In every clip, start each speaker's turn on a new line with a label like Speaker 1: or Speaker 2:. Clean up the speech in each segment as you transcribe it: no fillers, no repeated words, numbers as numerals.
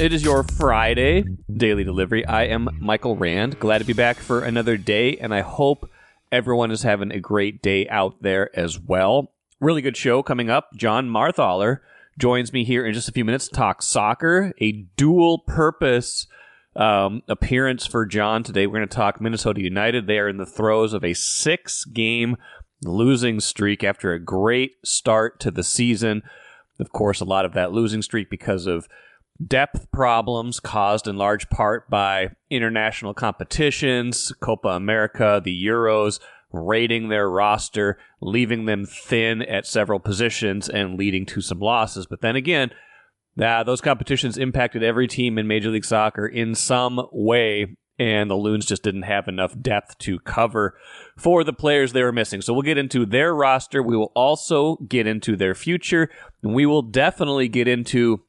Speaker 1: It is your Friday daily delivery. I am Michael Rand. Glad to be back for another day, and I hope everyone is having a great day out there as well. Really good show coming up. Jon Marthaler joins me here in just a few minutes to talk soccer, a dual-purpose appearance for Jon today. We're going to talk Minnesota United. They are in the throes of a 6-game losing streak after a great start to the season. Of course, a lot of that losing streak because of depth problems caused in large part by international competitions, Copa America, the Euros, raiding their roster, leaving them thin at several positions and leading to some losses. But then again, those competitions impacted every team in Major League Soccer in some way, and the Loons just didn't have enough depth to cover for the players they were missing. So we'll get into their roster. We will also get into their future, and we will definitely get into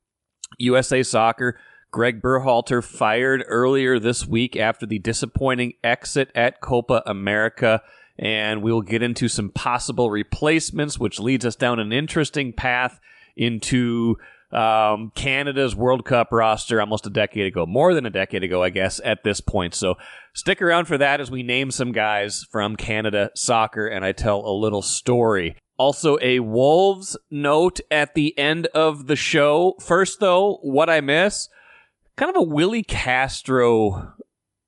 Speaker 1: USA Soccer. Greg Berhalter fired earlier this week after the disappointing exit at Copa America, and we will get into some possible replacements, which leads us down an interesting path into Canada's World Cup roster almost a decade ago, more than a decade ago, I guess, at this point. So stick around for that as we name some guys from Canada Soccer and I tell a little story. Also, a Wolves note at the end of the show. First, though, what I miss, kind of a Willi Castro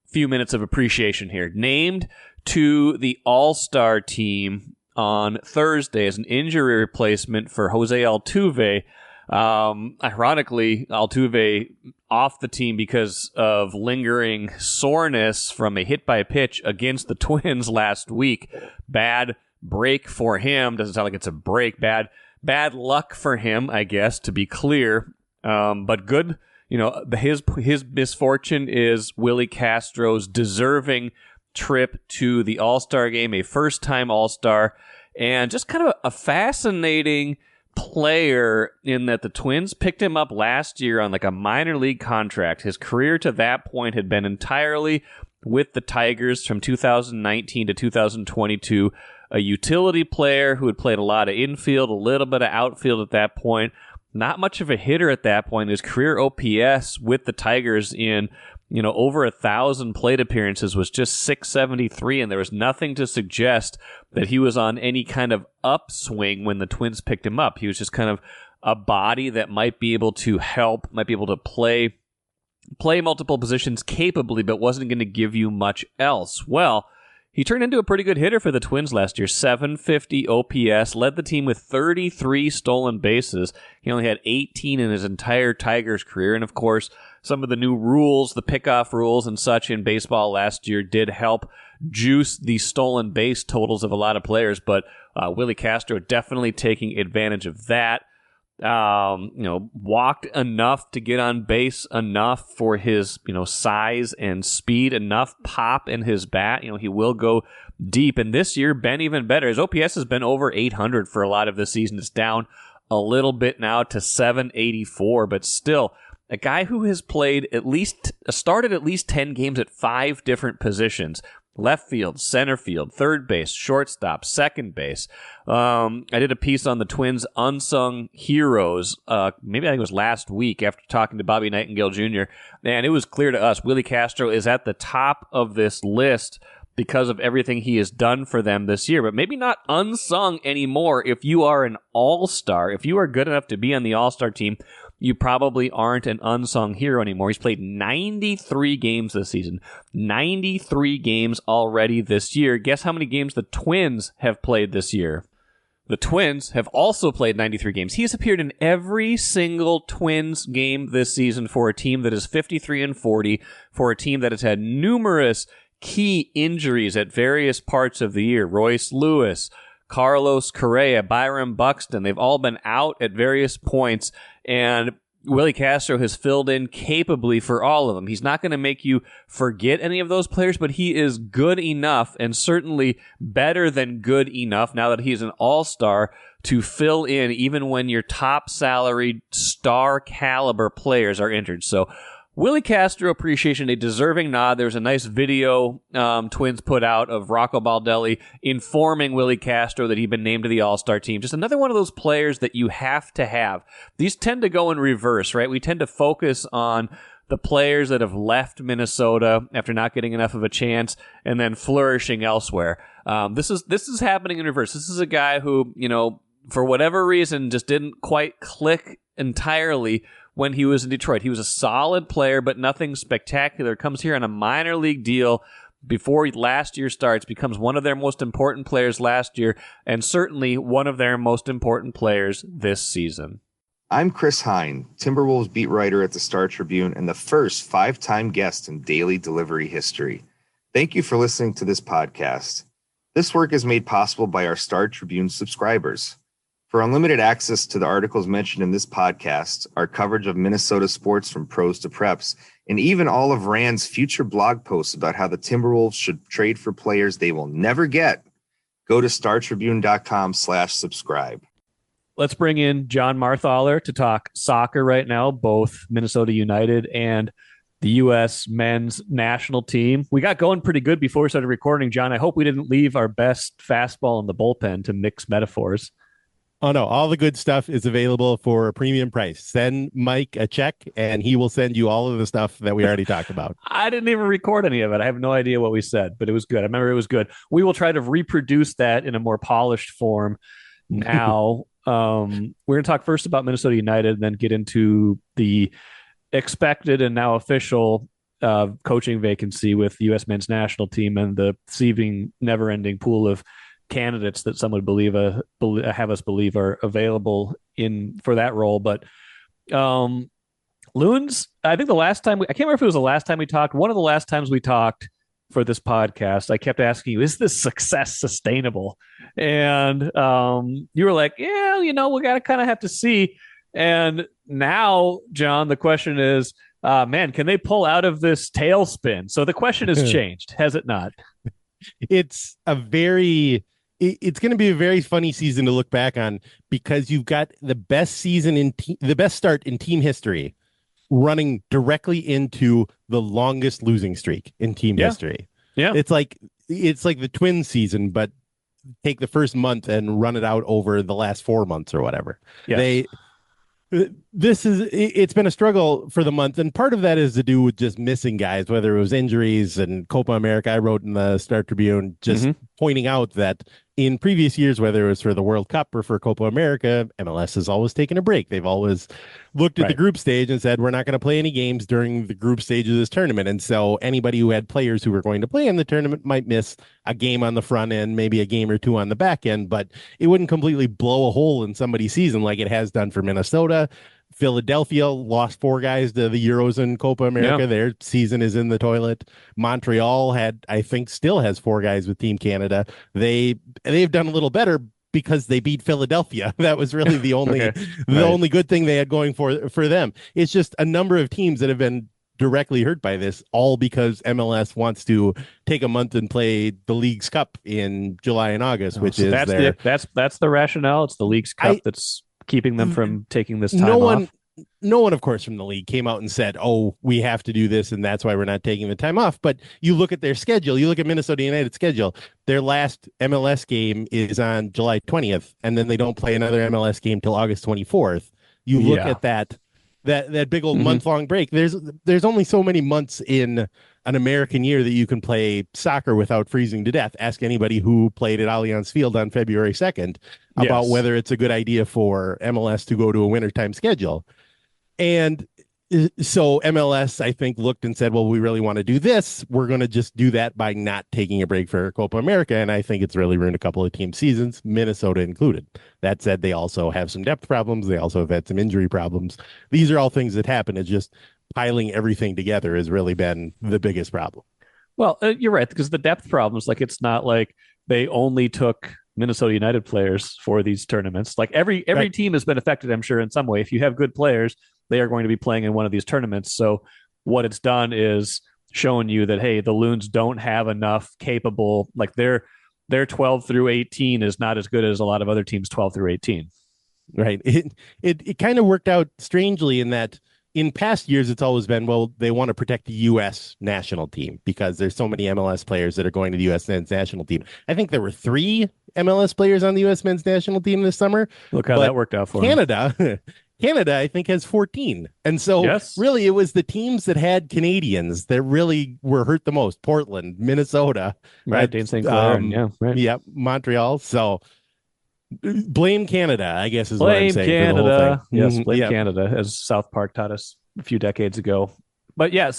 Speaker 1: few minutes of appreciation here. Named to the All-Star team on Thursday as an injury replacement for Jose Altuve. Ironically, Altuve off the team because of lingering soreness from a hit by pitch against the Twins last week. Bad break for him. Doesn't sound like it's a break. Bad luck for him, I guess, to be clear. But good. You know, his misfortune is Willi Castro's deserving trip to the All-Star game, a first-time All-Star, and just kind of a fascinating player in that the Twins picked him up last year on like a minor league contract. His career to that point had been entirely with the Tigers from 2019 to 2022. A utility player who had played a lot of infield, a little bit of outfield at that point. Not much of a hitter at that point. His career OPS with the Tigers in, over 1,000 plate appearances was just 673, and there was nothing to suggest that he was on any kind of upswing when the Twins picked him up. He was just kind of a body that might be able to help, might be able to play multiple positions capably, but wasn't going to give you much else. Well, he turned into a pretty good hitter for the Twins last year, 750 OPS, led the team with 33 stolen bases. He only had 18 in his entire Tigers career, and of course, some of the new rules, the pickoff rules and such in baseball last year did help juice the stolen base totals of a lot of players, but Willi Castro definitely taking advantage of that. Walked enough to get on base enough for his, size and speed, enough pop in his bat. He will go deep. And this year, been even better. His OPS has been over 800 for a lot of the season. It's down a little bit now to 784, but still a guy who has started at least 10 games at 5 different positions. Left field, center field, third base, shortstop, second base. I did a piece on the Twins' unsung heroes, maybe I think it was last week after talking to Bobby Nightingale Jr., and it was clear to us Willi Castro is at the top of this list because of everything he has done for them this year, but maybe not unsung anymore if you are an all-star. If you are good enough to be on the all-star team, you probably aren't an unsung hero anymore. He's played 93 games this season. 93 games already this year. Guess how many games the Twins have played this year? The Twins have also played 93 games. He has appeared in every single Twins game this season for a team that is 53-40, for a team that has had numerous key injuries at various parts of the year. Royce Lewis, Carlos Correa, Byron Buxton, they've all been out at various points, and Willi Castro has filled in capably for all of them. He's not going to make you forget any of those players, but he is good enough, and certainly better than good enough now that he's an all-star, to fill in even when your top salaried star caliber players are injured. So Willi Castro appreciation, a deserving nod. There's a nice video Twins put out of Rocco Baldelli informing Willi Castro that he'd been named to the All-Star team. Just another one of those players that you have to have. These tend to go in reverse, right? We tend to focus on the players that have left Minnesota after not getting enough of a chance and then flourishing elsewhere. This is happening in reverse. This is a guy who, for whatever reason, just didn't quite click entirely when he was in Detroit. He was a solid player, but nothing spectacular. Comes here on a minor league deal before last year starts, becomes one of their most important players last year, and certainly one of their most important players this season.
Speaker 2: I'm Chris Hine, Timberwolves beat writer at the Star Tribune and the first 5-time guest in daily delivery history. Thank you for listening to this podcast. This work is made possible by our Star Tribune subscribers. For unlimited access to the articles mentioned in this podcast, our coverage of Minnesota sports from pros to preps, and even all of Rand's future blog posts about how the Timberwolves should trade for players they will never get, go to startribune.com/subscribe.
Speaker 1: Let's bring in Jon Marthaler to talk soccer right now, both Minnesota United and the U.S. men's national team. We got going pretty good before we started recording, John. I hope we didn't leave our best fastball in the bullpen, to mix metaphors.
Speaker 3: Oh, no. All the good stuff is available for a premium price. Send Mike a check, and he will send you all of the stuff that we already talked about.
Speaker 1: I didn't even record any of it. I have no idea what we said, but it was good. I remember it was good. We will try to reproduce that in a more polished form now. We're going to talk first about Minnesota United and then get into the expected and now official coaching vacancy with the U.S. men's national team and the seething, never-ending pool of candidates that some would have us believe are available for that role. But Loons, I think I can't remember if it was the last time we talked. One of the last times we talked for this podcast, I kept asking you, is this success sustainable? And you were like, yeah, we got to kind of have to see. And now, John, the question is, can they pull out of this tailspin? So the question has changed, has it not?
Speaker 3: It's going to be a very funny season to look back on, because you've got the best season the best start in team history running directly into the longest losing streak in team history.
Speaker 1: Yeah.
Speaker 3: It's like the Twins season, but take the first month and run it out over the last 4 months or whatever.
Speaker 1: Yes.
Speaker 3: It's been a struggle for the month, and part of that is to do with just missing guys, whether it was injuries and Copa America. I wrote in the Star Tribune just pointing out that in previous years, whether it was for the World Cup or for Copa America, MLS has always taken a break. They've always looked at the group stage and said, we're not going to play any games during the group stage of this tournament. And so anybody who had players who were going to play in the tournament might miss a game on the front end, maybe a game or two on the back end, but it wouldn't completely blow a hole in somebody's season like it has done for Minnesota. Philadelphia lost 4 guys to the Euros and Copa America. Yeah. Their season is in the toilet. Montreal still has 4 guys with Team Canada. They've done a little better because they beat Philadelphia. That was really the only only good thing they had going for them. It's just a number of teams that have been directly hurt by this, all because MLS wants to take a month and play the League's Cup in July and August, that's
Speaker 1: the rationale. It's the League's Cup that's keeping them from taking this time off.
Speaker 3: No one, of course, from the league came out and said, oh, we have to do this, and that's why we're not taking the time off. But you look at their schedule, you look at Minnesota United's schedule, their last MLS game is on July 20th, and then they don't play another MLS game till August 24th. You look at that big old month-long break. There's only so many months in an American year that you can play soccer without freezing to death. Ask anybody who played at Allianz Field on February 2nd about whether it's a good idea for MLS to go to a wintertime schedule. And so MLS, I think, looked and said, well, we really want to do this. We're going to just do that by not taking a break for Copa America. And I think it's really ruined a couple of team seasons, Minnesota included. That said, they also have some depth problems. They also have had some injury problems. These are all things that happen. It's just piling everything together has really been the biggest problem.
Speaker 1: Well, you're right, because the depth problems, like, it's not like they only took Minnesota United players for these tournaments. Like every team has been affected, I'm sure, in some way. If you have good players, they are going to be playing in one of these tournaments. So what it's done is showing you that, hey, the Loons don't have enough capable, like their 12 through 18 is not as good as a lot of other teams 12 through 18.
Speaker 3: Right. It kind of worked out strangely in that in past years, it's always been, well, they want to protect the U.S. national team because there's so many MLS players that are going to the U.S. men's national team. I think there were 3 MLS players on the U.S. men's national team this summer.
Speaker 1: Look how that worked out for
Speaker 3: Canada, Canada, I think, has 14. And so really, it was the teams that had Canadians that really were hurt the most. Portland, Minnesota.
Speaker 1: Right, Dane St. Clair.
Speaker 3: Yeah, Montreal. So blame Canada, I guess, is what I'm saying.
Speaker 1: Canada.
Speaker 3: For the whole thing.
Speaker 1: Yes, blame Canada, as South Park taught us a few decades ago. But yeah,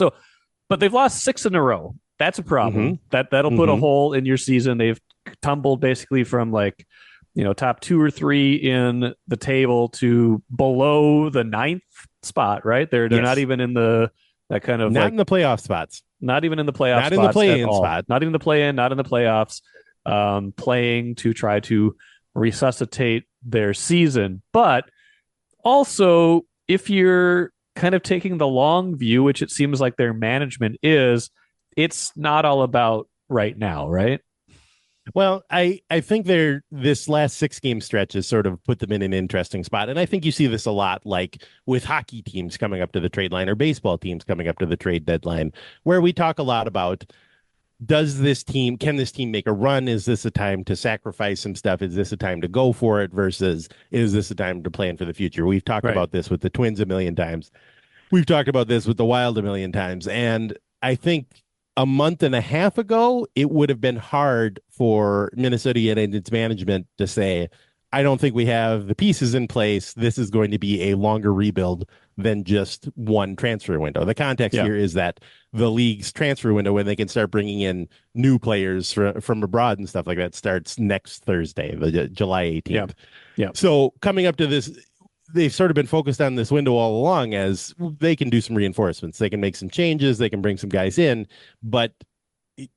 Speaker 1: but they've lost 6 in a row. That's a problem. That'll put a hole in your season. They've tumbled basically from like, top 2 or 3 in the table to below the 9th spot, right? They're not even in that kind of
Speaker 3: not in the playoff spots.
Speaker 1: Not even in the playoff spots.
Speaker 3: Not in the play-in spot.
Speaker 1: Not even the play-in, not in the playoffs. Playing to try to resuscitate their season. But also, if you're kind of taking the long view, which it seems like their management is, it's not all about right now, right?
Speaker 3: Well, I think this last 6-game stretch has sort of put them in an interesting spot. And I think you see this a lot, like with hockey teams coming up to the trade line or baseball teams coming up to the trade deadline, where we talk a lot about, can this team make a run? Is this a time to sacrifice some stuff? Is this a time to go for it versus is this a time to plan for the future? We've talked about this with the Twins a million times. We've talked about this with the Wild a million times. And I think a month and a half ago, it would have been hard for Minnesota and its management to say, I don't think we have the pieces in place. This is going to be a longer rebuild than just one transfer window. The context here is that the league's transfer window, when they can start bringing in new players from abroad and stuff like that, starts next Thursday, July 18th.
Speaker 1: Yeah.
Speaker 3: So coming up to this, they've sort of been focused on this window all along as they can do some reinforcements. They can make some changes. They can bring some guys in. But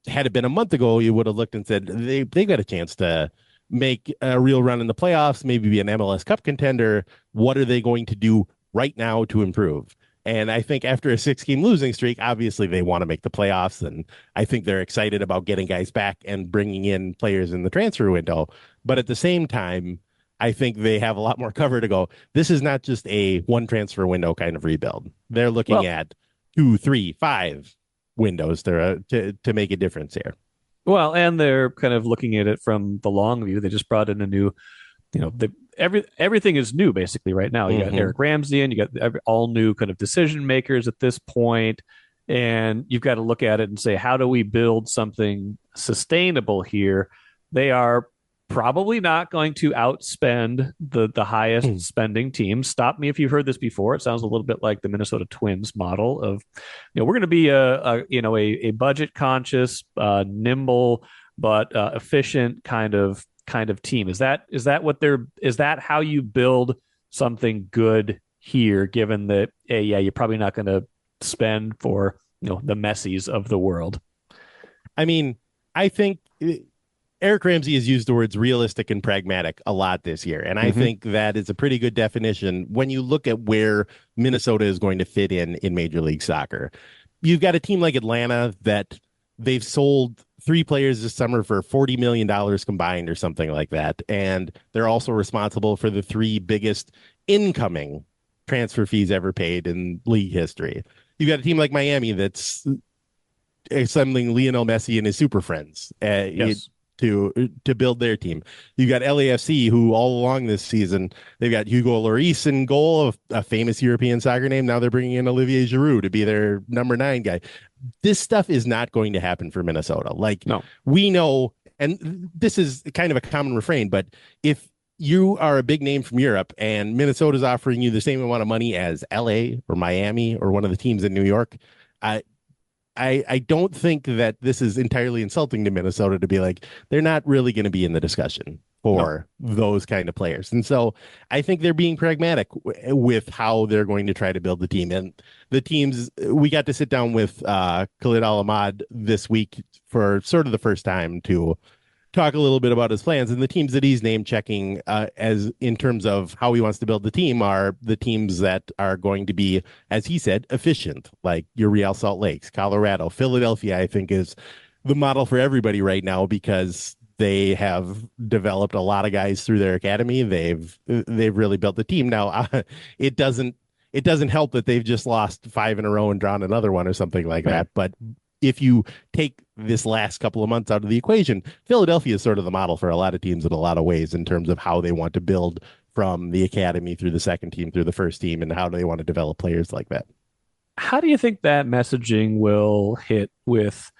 Speaker 3: had it been a month ago, you would have looked and said, they got a chance to make a real run in the playoffs, maybe be an MLS Cup contender. What are they going to do right now to improve? And I think after a 6-game losing streak, obviously they want to make the playoffs. And I think they're excited about getting guys back and bringing in players in the transfer window. But at the same time, I think they have a lot more cover to go. This is not just a one transfer window kind of rebuild. They're looking at 2, 3, 5 windows to make a difference here.
Speaker 1: Well, and they're kind of looking at it from the long view. They just brought in a new, everything is new basically right now. You got Eric Ramsey in, you got all new kind of decision makers at this point, and you've got to look at it and say, how do we build something sustainable here? They are probably not going to outspend the highest spending team. Stop me if you've heard this before. It sounds a little bit like the Minnesota Twins model of, we're going to be a budget conscious, nimble but efficient kind of team. Is that how you build something good here? Given that, you're probably not going to spend for the Messis of the world.
Speaker 3: I mean, I think Eric Ramsey has used the words realistic and pragmatic a lot this year. And I think that is a pretty good definition when you look at where Minnesota is going to fit in Major League Soccer. You've got a team like Atlanta that they've sold 3 players this summer for $40 million combined or something like that. And they're also responsible for the 3 biggest incoming transfer fees ever paid in league history. You've got a team like Miami that's assembling Lionel Messi and his super friends. To build their team. You got LAFC, who all along this season, they've got Hugo Lloris in goal, a famous European soccer name. Now they're bringing in Olivier Giroud to be their number 9 guy. This stuff is not going to happen for Minnesota. We know, and this is kind of a common refrain, but if you are a big name from Europe and Minnesota's offering you the same amount of money as LA or Miami or one of the teams in New York, I don't think that this is entirely insulting to Minnesota to be like, they're not really going to be in the discussion for those kind of players. And so I think they're being pragmatic with how they're going to try to build the team. And the teams, we got to sit down with Khalid Al-Ahmad this week for sort of the first time to talk a little bit about his plans, and the teams that he's name checking as in terms of how he wants to build the team are the teams that are going to be, as he said, efficient, like your Real Salt Lakes, Colorado, Philadelphia. I think is the model for everybody right now because they have developed a lot of guys through their academy. They've really built the team. Now it doesn't it doesn't help that they've just lost 5 in a row and drawn another one or something like
Speaker 1: Right.
Speaker 3: that. But if you take this last couple of months out of the equation, Philadelphia is sort of the model for a lot of teams in a lot of ways in terms of how they want to build from the academy through the second team, through the first team, and how do they want to develop players like that.
Speaker 1: How do you think that messaging will hit with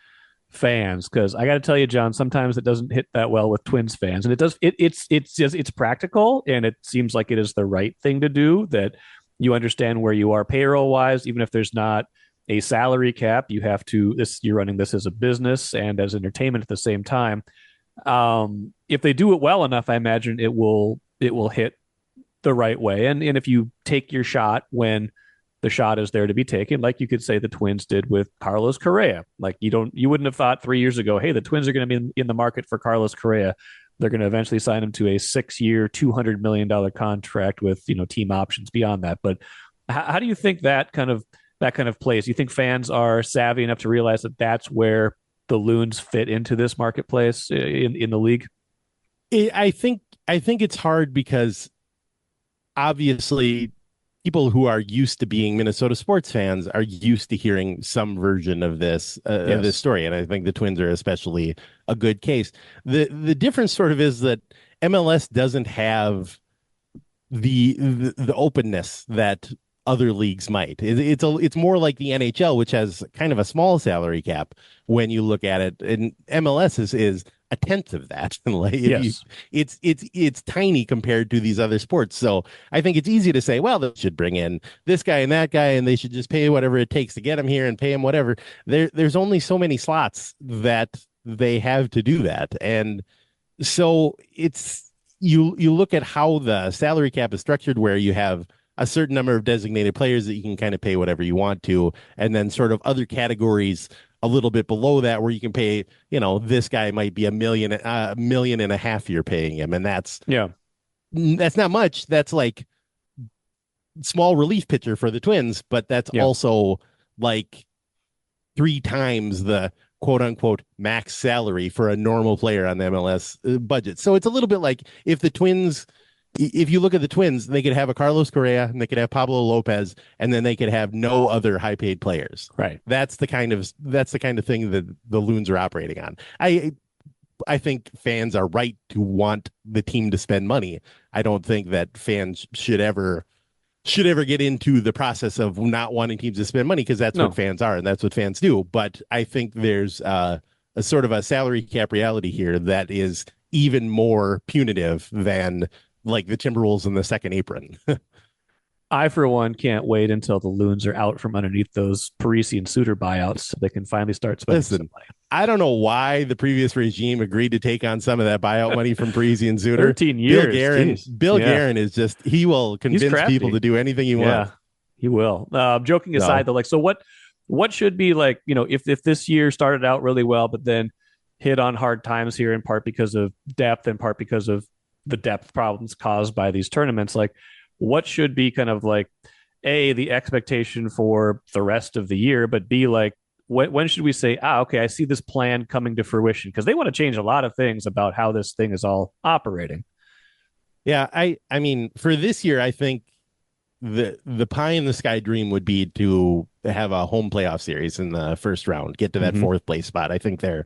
Speaker 1: fans? Because I got to tell you, John, sometimes it doesn't hit that well with Twins fans, and it does. It's practical, and it seems like it is the right thing to do. That you understand where you are payroll wise, even if there's not a salary cap, you have to. You're running this as a business and as entertainment at the same time. If they do it well enough, I imagine it will hit the right way. And if you take your shot when the shot is there to be taken, like you could say the Twins did with Carlos Correa. Like you wouldn't have thought 3 years ago, hey, the Twins are going to be in the market for Carlos Correa. They're going to eventually sign him to a 6-year, $200 million contract with team options beyond that. But how do you think that kind of plays? Do you think fans are savvy enough to realize that that's where the Loons fit into this marketplace in the league?
Speaker 3: I think it's hard because obviously people who are used to being Minnesota sports fans are used to hearing some version of this of this story, and I think the Twins are especially a good case. The difference sort of is that MLS doesn't have the openness that other leagues might. It's more like the NHL, which has kind of a small salary cap when you look at it, and MLS is a tenth of that. Like
Speaker 1: Yes.
Speaker 3: it's tiny compared to these other sports. So I think it's easy to say, well, they should bring in this guy and that guy, and they should just pay whatever it takes to get him here and pay him whatever. There's only so many slots that they have to do that, and so it's you look at how the salary cap is structured, where you have a certain number of designated players that you can kind of pay whatever you want to, and then sort of other categories a little bit below that where you can pay, this guy might be $1.5 million you're paying him. And that's not much. That's like small relief pitcher for the Twins, but that's also like 3 times the quote unquote max salary for a normal player on the MLS budget. So it's a little bit like if you look at the Twins, they could have a Carlos Correa and they could have Pablo Lopez, and then they could have no other high paid players.
Speaker 1: Right.
Speaker 3: That's the kind of thing that the Loons are operating on. I think fans are right to want the team to spend money. I don't think that fans should ever get into the process of not wanting teams to spend money, because that's what fans are and that's what fans do. But I think there's a sort of a salary cap reality here that is even more punitive than like the Timberwolves in the second apron.
Speaker 1: I, for one, can't wait until the Loons are out from underneath those Parisi and Suter buyouts so they can finally start spending some money.
Speaker 3: I don't know why the previous regime agreed to take on some of that buyout money from Parisi and Suter.
Speaker 1: 13 years.
Speaker 3: Bill Guerin is just, he will convince people to do anything he wants.
Speaker 1: He will. Joking aside, though, so what should be like, if this year started out really well, but then hit on hard times here, in part because of depth, in part because of the depth problems caused by these tournaments, like what should be kind of like A, the expectation for the rest of the year, but B, like when should we say, okay, I see this plan coming to fruition? Because they want to change a lot of things about how this thing is all operating.
Speaker 3: Yeah, I mean, for this year, I think the pie in the sky dream would be to have a home playoff series in the first round, get to that fourth place spot. I think they're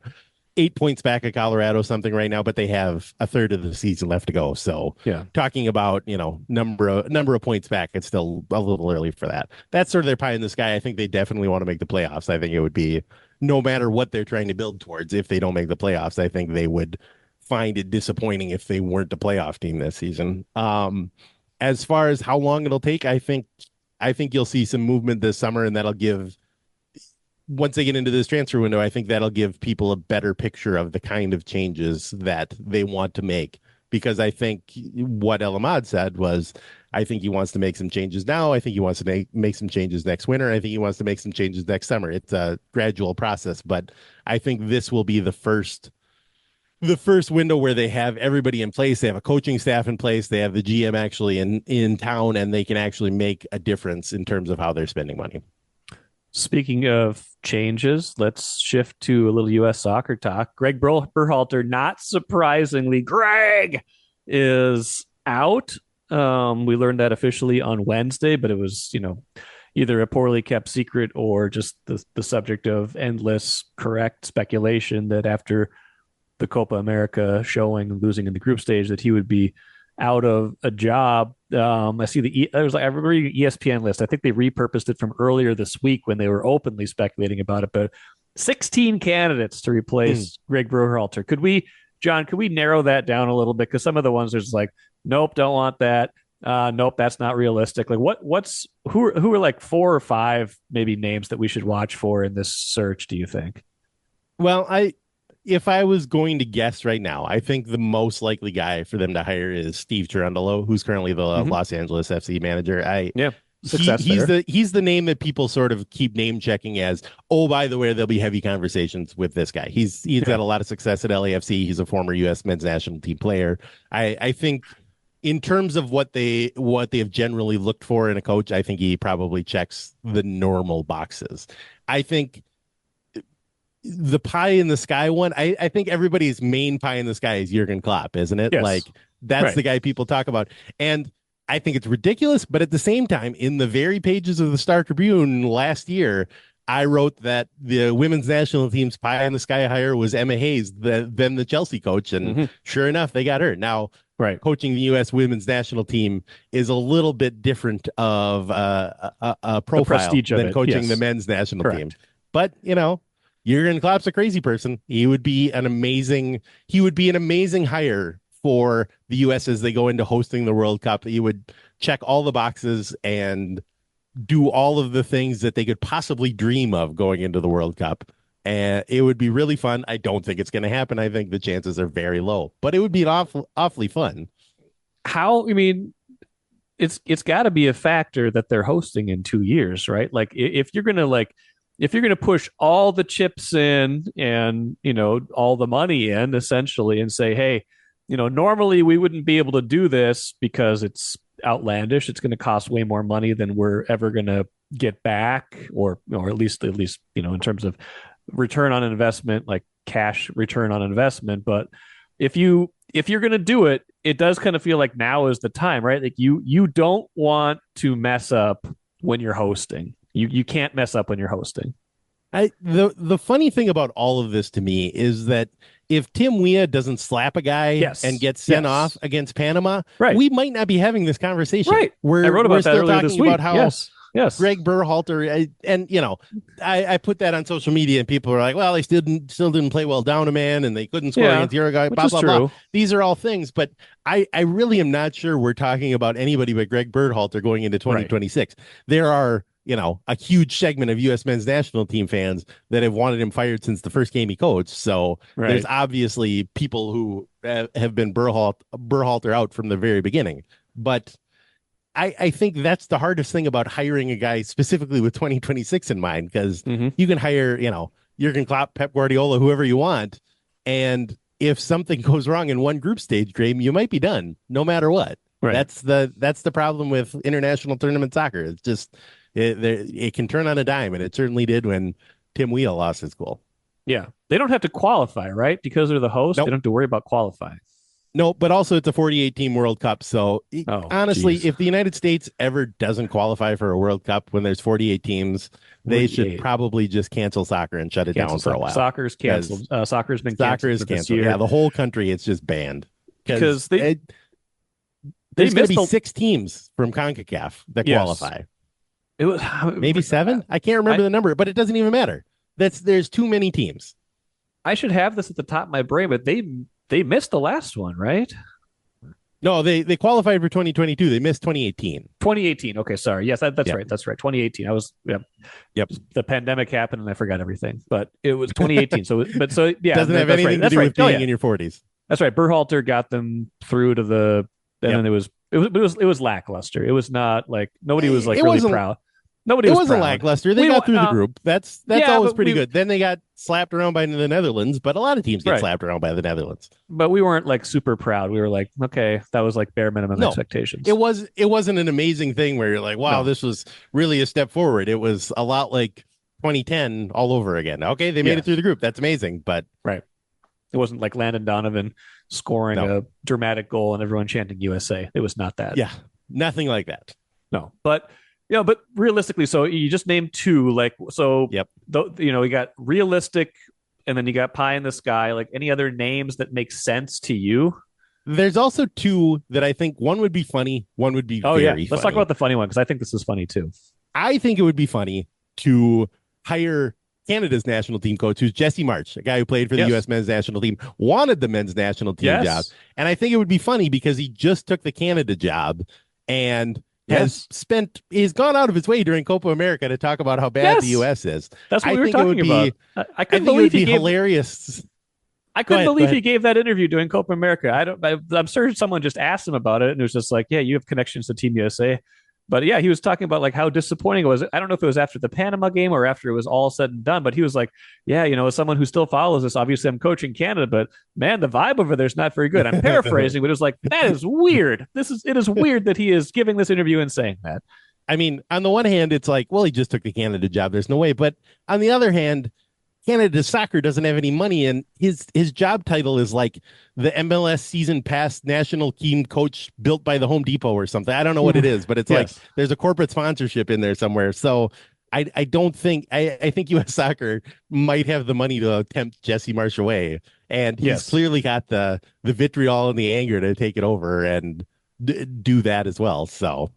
Speaker 3: 8 points back of Colorado something right now, but they have a third of the season left to go. So talking about, number of points back, it's still a little early for that. That's sort of their pie in the sky. I think they definitely want to make the playoffs. I think it would be, no matter what they're trying to build towards, if they don't make the playoffs, I think they would find it disappointing if they weren't a playoff team this season. As far as how long it'll take, I think you'll see some movement this summer, and that'll give, once they get into this transfer window, I think that'll give people a better picture of the kind of changes that they want to make. Because I think what El Ahmad said was, I think he wants to make some changes now. I think he wants to make some changes next winter. I think he wants to make some changes next summer. It's a gradual process, but I think this will be the first window where they have everybody in place. They have a coaching staff in place. They have the GM actually in town, and they can actually make a difference in terms of how they're spending money.
Speaker 1: Speaking of changes, let's shift to a little U.S. soccer talk. Greg Berhalter, not surprisingly, Greg is out. We learned that officially on Wednesday, but it was, either a poorly kept secret or just the subject of endless correct speculation that after the Copa America showing and losing in the group stage that he would be out of a job. I see I remember ESPN list. I think they repurposed it from earlier this week when they were openly speculating about it, but 16 candidates to replace Greg Berhalter. John, could we narrow that down a little bit? Because some of the ones there's like, nope, don't want that. Nope, that's not realistic. Like who are like 4 or 5 maybe names that we should watch for in this search, do you think?
Speaker 3: Well, if I was going to guess right now, I think the most likely guy for them to hire is Steve Cherundolo, who's currently the Los Angeles FC manager. He's the name that people sort of keep name checking as, oh, by the way, there'll be heavy conversations with this guy. He's had a lot of success at LAFC. He's a former U.S. men's national team player. I think in terms of what they have generally looked for in a coach, I think he probably checks the normal boxes. I think the pie in the sky one, I think everybody's main pie in the sky is Jurgen Klopp, isn't it?
Speaker 1: Yes.
Speaker 3: Like that's the guy people talk about. And I think it's ridiculous, but at the same time, in the very pages of the Star Tribune last year, I wrote that the women's national team's pie in the sky hire was Emma Hayes, then the Chelsea coach. And sure enough, they got her. Now, coaching the U.S. women's national team is a little bit different of a profile than coaching the men's national team. But, Jurgen Klopp's a crazy person. He would be an amazing hire for the U.S. as they go into hosting the World Cup. He would check all the boxes and do all of the things that they could possibly dream of going into the World Cup. And it would be really fun. I don't think it's going to happen. I think the chances are very low, but it would be awfully fun.
Speaker 1: It's got to be a factor that they're hosting in 2 years, right? Like if you're going to push all the chips in and, all the money in essentially and say, hey, normally we wouldn't be able to do this because it's outlandish. It's going to cost way more money than we're ever going to get back or at least, in terms of return on investment, like cash return on investment. But if you're going to do it, it does kind of feel like now is the time, right? Like you don't want to mess up when you're hosting. You can't mess up when you're hosting.
Speaker 3: The funny thing about all of this to me is that if Tim Weah doesn't slap a guy and get sent off against Panama, we might not be having this conversation.
Speaker 1: Right. I wrote about that earlier this week.
Speaker 3: About how Greg Berhalter, I put that on social media and people were like, well, they still didn't play well down a man and they couldn't score against Uruguay, blah, blah, blah. These are all things, but I really am not sure we're talking about anybody but Greg Berhalter going into 2026. There are a huge segment of U.S. men's national team fans that have wanted him fired since the first game he coached. So there's obviously people who have been Berhalter out from the very beginning. But I think that's the hardest thing about hiring a guy specifically with 2026 in mind, because you can hire, Jurgen Klopp, Pep Guardiola, whoever you want. And if something goes wrong in one group stage game, you might be done no matter what. Right. That's the problem with international tournament soccer. It's just, it can turn on a dime, and it certainly did when Tim Weah lost his goal.
Speaker 1: Yeah. They don't have to qualify, right? Because they're the host, They don't have to worry about qualifying.
Speaker 3: No, but also it's a 48-team World Cup. So honestly, if the United States ever doesn't qualify for a World Cup when there's 48 teams, they should probably just cancel soccer and shut it down for a while.
Speaker 1: Soccer's canceled. Soccer's been canceled.
Speaker 3: Soccer is canceled. Yeah, the whole country, it's just banned.
Speaker 1: Because
Speaker 3: there's going to be 6 teams from CONCACAF that qualify.
Speaker 1: It was
Speaker 3: maybe 7. I can't remember the number, but it doesn't even matter. There's too many teams.
Speaker 1: I should have this at the top of my brain, but they missed the last one, right?
Speaker 3: No, they qualified for 2022. They missed 2018.
Speaker 1: 2018. Okay, sorry. Yes, that's right. That's right. 2018. I was The pandemic happened and I forgot everything, but it was 2018. Doesn't
Speaker 3: have anything to do with being in your 40s.
Speaker 1: That's right. Berhalter got them through to the. And then it was lackluster. It was not like nobody was like really proud. Nobody was proud.
Speaker 3: Lackluster. They got through the group. That's always pretty good. Then they got slapped around by the Netherlands, but a lot of teams get slapped around by the Netherlands.
Speaker 1: But we weren't like super proud. We were like, okay, that was like bare minimum expectations.
Speaker 3: It wasn't an amazing thing where you're like, wow, this was really a step forward. It was a lot like 2010 all over again. Okay, they made it through the group. That's amazing, but
Speaker 1: It wasn't like Landon Donovan scoring a dramatic goal and everyone chanting USA. It was not that.
Speaker 3: Yeah, nothing like that.
Speaker 1: No, but but realistically, so you just named two. Like, so
Speaker 3: Yep.
Speaker 1: You got realistic, and then you got pie in the sky. Like, any other names that make sense to you?
Speaker 3: There's also two that I think one would be funny, one would be very funny.
Speaker 1: Let's talk about the funny one because I think this is funny too.
Speaker 3: I think it would be funny to hire Canada's national team coach, who's Jesse March, a guy who played for the U.S. men's national team, wanted the men's national team job. And I think it would be funny because he just took the Canada job and he's gone out of his way during Copa America to talk about how bad the U.S. is.
Speaker 1: That's what we were talking about. I couldn't believe he gave
Speaker 3: hilarious.
Speaker 1: I couldn't believe he gave that interview during Copa America. I'm sure someone just asked him about it, and it was just like, yeah, you have connections to Team USA. But yeah, he was talking about like how disappointing it was. I don't know if it was after the Panama game or after it was all said and done, but he was like, yeah, as someone who still follows this, obviously I'm coaching Canada, but man, the vibe over there is not very good. I'm paraphrasing, but it was like, that is weird. It is weird that he is giving this interview and saying that.
Speaker 3: I mean, on the one hand, it's like, well, he just took the Canada job. There's no way. But on the other hand, Canada soccer doesn't have any money, and his job title is like the MLS season pass national team coach built by the Home Depot or something. I don't know what it is, but it's like there's a corporate sponsorship in there somewhere. So I don't think I think U.S. Soccer might have the money to tempt Jesse Marsh away, and he's clearly got the vitriol and the anger to take it over and do that as well. So.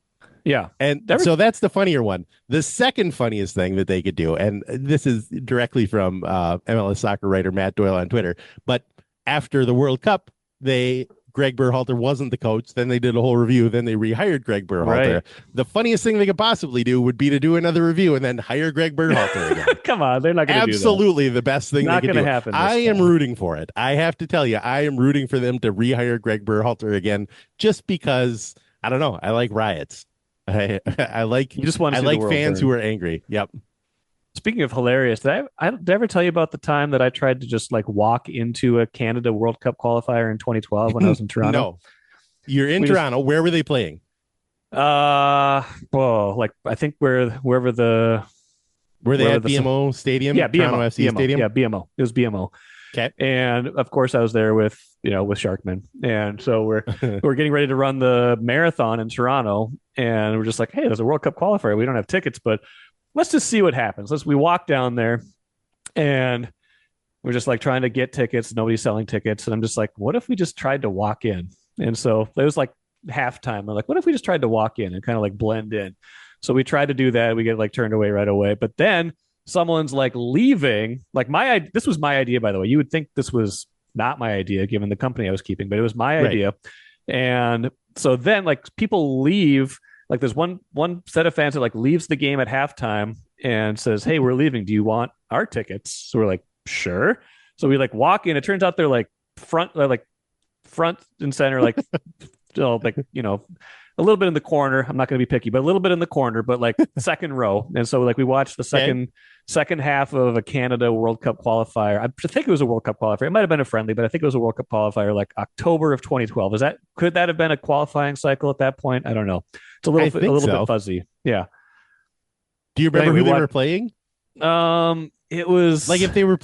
Speaker 1: Yeah.
Speaker 3: And so that's the funnier one. The second funniest thing that they could do, and this is directly from MLS soccer writer Matt Doyle on Twitter, but after the World Cup, Greg Berhalter wasn't the coach. Then they did a whole review. Then they rehired Greg Berhalter. Right. The funniest thing they could possibly do would be to do another review and then hire Greg Berhalter again.
Speaker 1: Come on, they're not going to do that.
Speaker 3: Absolutely the best thing
Speaker 1: not
Speaker 3: they could do.
Speaker 1: Happen
Speaker 3: I am rooting for it. I have to tell you, I am rooting for them to rehire Greg Berhalter again just because, I don't know, I like riots. I like fans who are angry. Yep.
Speaker 1: Speaking of hilarious, did I ever tell you about the time that I tried to just like walk into a Canada World Cup qualifier in 2012 when I was in Toronto?
Speaker 3: No. You're in Toronto. Where were they playing?
Speaker 1: Like I think wherever the
Speaker 3: were they at BMO Stadium?
Speaker 1: Yeah, BMO
Speaker 3: Toronto FC
Speaker 1: BMO,
Speaker 3: Stadium.
Speaker 1: Yeah, BMO. It was BMO.
Speaker 3: Okay.
Speaker 1: And of course I was there with Sharkman. And so we're getting ready to run the marathon in Toronto, and we're just like, hey, there's a World Cup qualifier. We don't have tickets, but let's just see what happens. We walk down there, and we're just like trying to get tickets. Nobody's selling tickets. And I'm just like, what if we just tried to walk in? And so it was like halftime. I'm like, what if we just tried to walk in and kind of like blend in? So we tried to do that. We get like turned away right away. But then someone's like leaving. Like this was my idea, by the way. You would think this was not my idea given the company I was keeping, but it was my idea. And so then like people leave. Like there's one set of fans that like leaves the game at halftime and says, hey, we're leaving. Do you want our tickets? So we're like, sure. So we like walk in. It turns out they're like front and center, like, a little bit in the corner. I'm not going to be picky, but a little bit in the corner, but like second row. And so like we watched the second half of a Canada World Cup qualifier. I think it was a World Cup qualifier. It might have been a friendly, but I think it was a World Cup qualifier like October of 2012. Could that have been a qualifying cycle at that point? I don't know. It's a little bit fuzzy. Yeah.
Speaker 3: Do you remember who they were playing?
Speaker 1: It was
Speaker 3: like if they were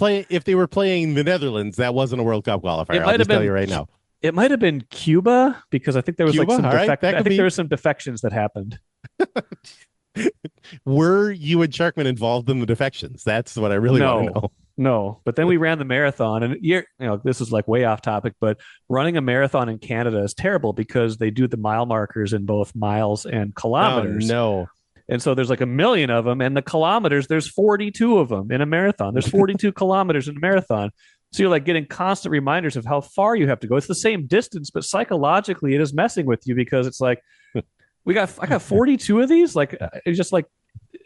Speaker 3: playing the Netherlands, that wasn't a World Cup qualifier. I'll just tell you right now.
Speaker 1: It might have been Cuba because I think there was like some there were some defections that happened.
Speaker 3: Were you and Sharkman involved in the defections? That's what I really want to know.
Speaker 1: No, but then we ran the marathon, and this is like way off topic, but running a marathon in Canada is terrible because they do the mile markers in both miles and kilometers.
Speaker 3: Oh, no.
Speaker 1: And so there's like a million of them, and the kilometers, there's 42 of them in a marathon. There's 42 kilometers in a marathon. So you're like getting constant reminders of how far you have to go. It's the same distance, but psychologically it is messing with you because it's like, I got 42 of these. Like it's just like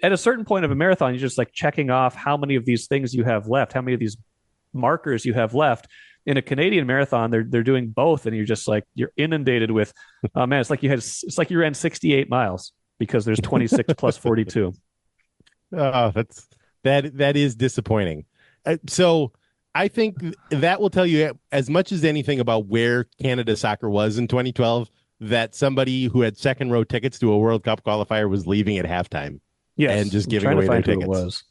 Speaker 1: at a certain point of a marathon, you're just like checking off how many of these things you have left, how many of these markers you have left. In a Canadian marathon, they're doing both, and you're just like you're inundated with, oh man, it's like you ran 68 miles because there's 26 plus 42.
Speaker 3: Oh, that is disappointing. So I think that will tell you as much as anything about where Canada soccer was in 2012, that somebody who had second row tickets to a World Cup qualifier was leaving at halftime.
Speaker 1: Yes,
Speaker 3: and just giving away their tickets.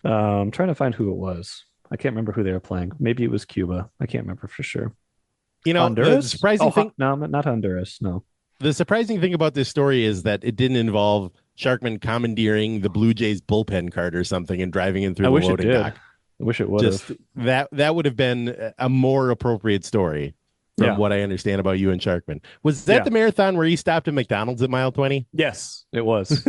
Speaker 1: I'm trying to find who it was. I can't remember who they were playing. Maybe it was Cuba. I can't remember for sure.
Speaker 3: The
Speaker 1: Honduras?
Speaker 3: surprising thing,
Speaker 1: No, not Honduras. No.
Speaker 3: the surprising thing about this story is that it didn't involve Sharkman commandeering the Blue Jays bullpen cart or something and driving in through
Speaker 1: I
Speaker 3: the
Speaker 1: wish it
Speaker 3: loading
Speaker 1: did.
Speaker 3: dock.
Speaker 1: I wish it would
Speaker 3: Just
Speaker 1: have.
Speaker 3: that would have been a more appropriate story from what I understand about you and Sharkman. Was that the marathon where he stopped at McDonald's at mile 20?
Speaker 1: Yes, it was.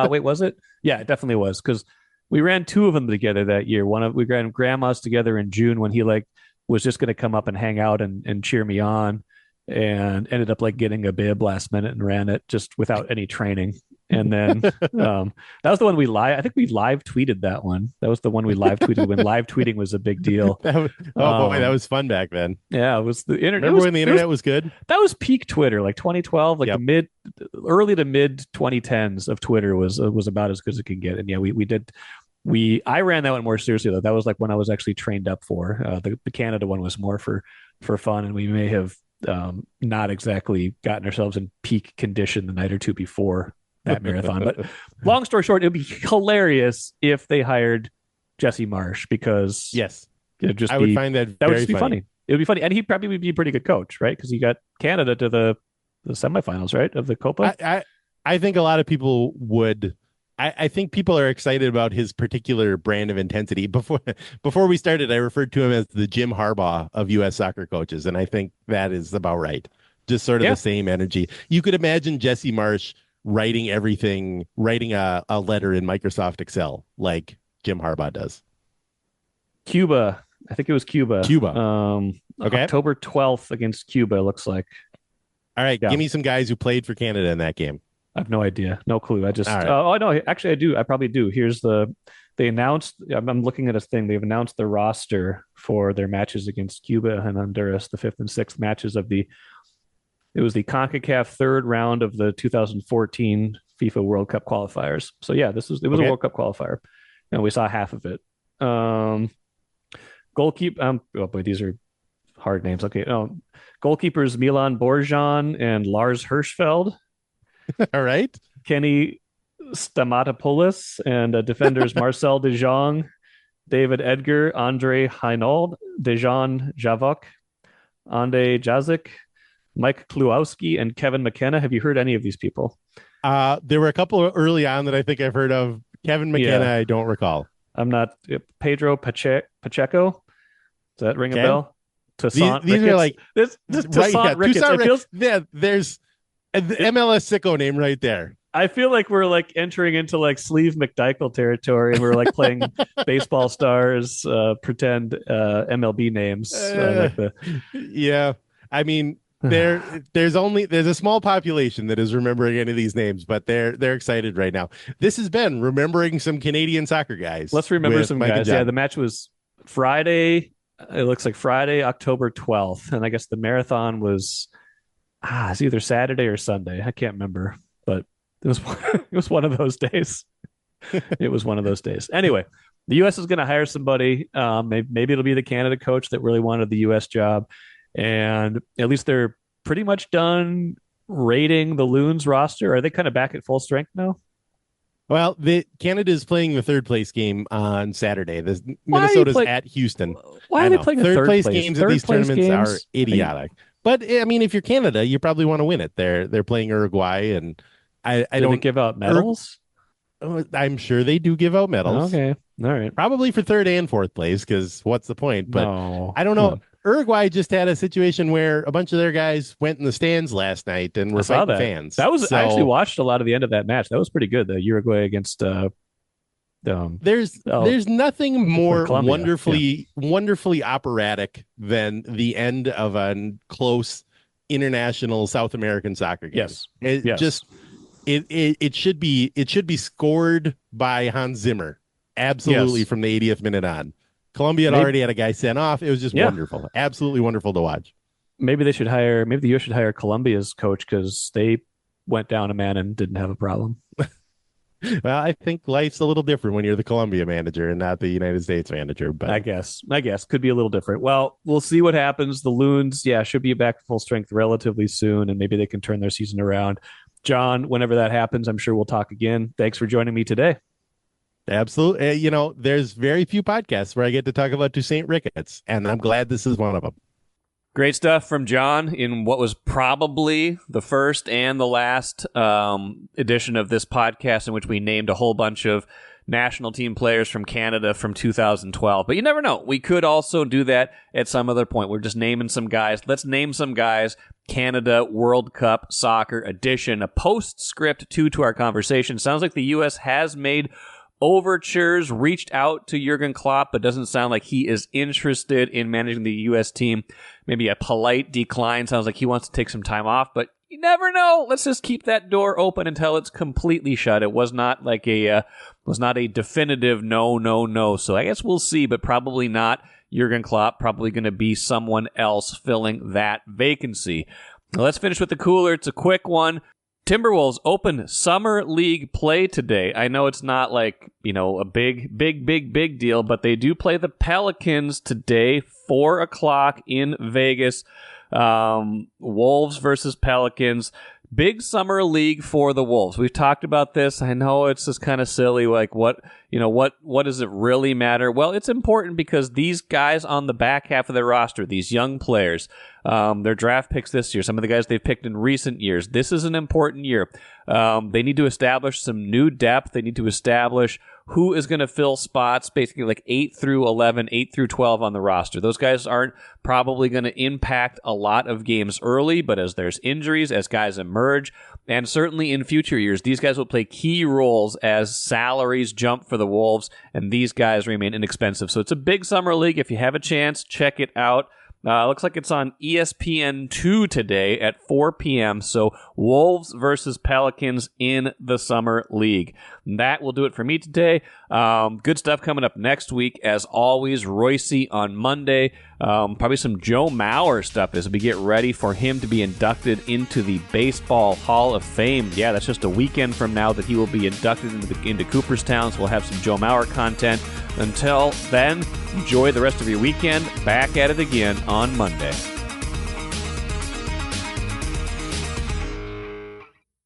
Speaker 1: Wait, was it? Yeah, it definitely was, because we ran two of them together that year. We ran grandmas together in June when he was just going to come up and hang out and cheer me on, and ended up getting a bib last minute and ran it just without any training. And then that was the one I think we live tweeted that one. That was the one we live tweeted when live tweeting was a big deal.
Speaker 3: Boy, that was fun back then.
Speaker 1: Yeah, it was the internet.
Speaker 3: Remember when the internet was good?
Speaker 1: That was peak Twitter, 2012, the early to mid 2010s of Twitter was about as good as it could get. And yeah, I ran that one more seriously though. That was when I was actually trained up for. The Canada one was more for fun, and we may have not exactly gotten ourselves in peak condition the night or two before that marathon. But long story short, it would be hilarious if they hired Jesse Marsh, because
Speaker 3: I would find that
Speaker 1: would just be funny. It would be funny, and he probably would be a pretty good coach, right? Because he got Canada to the semifinals, right, of the Copa.
Speaker 3: I think a lot of people would. I think people are excited about his particular brand of intensity. Before we started, I referred to him as the Jim Harbaugh of U.S. soccer coaches, and I think that is about right. Just sort of the same energy. You could imagine Jesse Marsh writing a letter in Microsoft Excel like Jim Harbaugh does.
Speaker 1: Cuba. I think it was Cuba.
Speaker 3: Okay.
Speaker 1: October 12th against Cuba, it looks like.
Speaker 3: All right. Give me some guys who played for Canada in that game.
Speaker 1: I have no idea. No clue. I just, oh, no, actually I do. I probably do. They announced, I'm looking at a thing. They've announced the roster for their matches against Cuba and Honduras, the 5th and 6th matches it was the CONCACAF third round of the 2014 FIFA World Cup qualifiers. So yeah, it was a World Cup qualifier, and we saw half of it. Goalkeeper. Oh boy, these are hard names. Okay. Goalkeepers Milan Borjan and Lars Hirschfeld.
Speaker 3: All right.
Speaker 1: Kenny Stamatopoulos, and defenders Marcel De Jong, David Edgar, Andre Heinold, Dejan Javok, Ande Jazik, Mike Kluowski, and Kevin McKenna. Have you heard any of these people?
Speaker 3: There were a couple early on that I think I've heard of. Kevin McKenna, I don't recall.
Speaker 1: I'm not. Pedro Pacheco. Does that ring a bell?
Speaker 3: Toussaint these are
Speaker 1: Toussaint Ricketts.
Speaker 3: There's an MLS sicko name right there.
Speaker 1: I feel like we're entering into Sleeve McDykel territory, and we're playing baseball stars, pretend MLB names.
Speaker 3: Yeah, I mean, there's a small population that is remembering any of these names, but they're excited right now. This has been remembering some Canadian soccer guys.
Speaker 1: Let's remember some guys. Yeah, the match was Friday. It looks like Friday, October 12th, and I guess the marathon was it's either Saturday or Sunday. I can't remember, but it was one of those days. It was one of those days. Anyway, the U.S. is going to hire somebody. Maybe it'll be the Canada coach that really wanted the U.S. job. And at least they're pretty much done rating the Loons roster. Are they kind of back at full strength now?
Speaker 3: Well, Canada is playing the third place game on Saturday. Minnesota's at Houston.
Speaker 1: Why are they playing
Speaker 3: third place games at these tournaments are idiotic. But I mean, if you're Canada, you probably want to win it. They're playing Uruguay, and I don't
Speaker 1: give out medals.
Speaker 3: I'm sure they do give out medals.
Speaker 1: Okay, all right.
Speaker 3: Probably for third and fourth place, because what's the point? But
Speaker 1: no.
Speaker 3: I don't know. No. Uruguay just had a situation where a bunch of their guys went in the stands last night and were fighting fans.
Speaker 1: I actually watched a lot of the end of that match. That was pretty good. The Uruguay against
Speaker 3: there's nothing more wonderfully operatic than the end of a close international South American soccer game.
Speaker 1: Yes.
Speaker 3: It should be scored by Hans Zimmer. Absolutely, from the 80th minute on. Colombia had already had a guy sent off. It was just wonderful. Absolutely wonderful to watch.
Speaker 1: Maybe the U.S. should hire Colombia's coach, because they went down a man and didn't have a problem.
Speaker 3: Well, I think life's a little different when you're the Colombia manager and not the United States manager. But
Speaker 1: I guess could be a little different. Well, we'll see what happens. The Loons, should be back to full strength relatively soon, and maybe they can turn their season around. John, whenever that happens, I'm sure we'll talk again. Thanks for joining me today.
Speaker 3: Absolutely. There's very few podcasts where I get to talk about Toussaint Ricketts, and I'm glad this is one of them.
Speaker 1: Great stuff from Jon in what was probably the first and the last edition of this podcast in which we named a whole bunch of national team players from Canada from 2012. But you never know. We could also do that at some other point. We're just naming some guys. Let's name some guys. Canada World Cup Soccer Edition, a postscript to our conversation. Sounds like the U.S. has made overtures, reached out to Jurgen Klopp, but doesn't sound like he is interested in managing the U.S. team. Maybe a polite decline. Sounds like he wants to take some time off, but you never know. Let's just keep that door open until it's completely shut. It was not like a definitive no. So I guess we'll see, but probably not Jurgen Klopp. Probably going to be someone else filling that vacancy. Now let's finish with the cooler. It's a quick one. Timberwolves open summer league play today. I know it's not like, a big deal, but they do play the Pelicans today, 4:00 in Vegas. Wolves versus Pelicans. Big summer league for the Wolves. We've talked about this. I know it's just kind of silly. Like what does it really matter? Well, it's important because these guys on the back half of their roster, these young players, their draft picks this year, some of the guys they've picked in recent years, this is an important year. They need to establish some new depth. They need to establish who is going to fill spots, basically like 8 through 11, 8 through 12 on the roster. Those guys aren't probably going to impact a lot of games early, but as there's injuries, as guys emerge, and certainly in future years, these guys will play key roles as salaries jump for the Wolves, and these guys remain inexpensive. So it's a big summer league. If you have a chance, check it out. Looks like it's on ESPN2 today at 4 p.m. So Wolves versus Pelicans in the Summer League. And that will do it for me today. Good stuff coming up next week. As always, Royce on Monday. Probably some Joe Mauer stuff as we get ready for him to be inducted into the Baseball Hall of Fame. Yeah, that's just a weekend from now that he will be inducted into Cooperstown. So we'll have some Joe Mauer content. Until then, enjoy the rest of your weekend. Back at it again on Monday.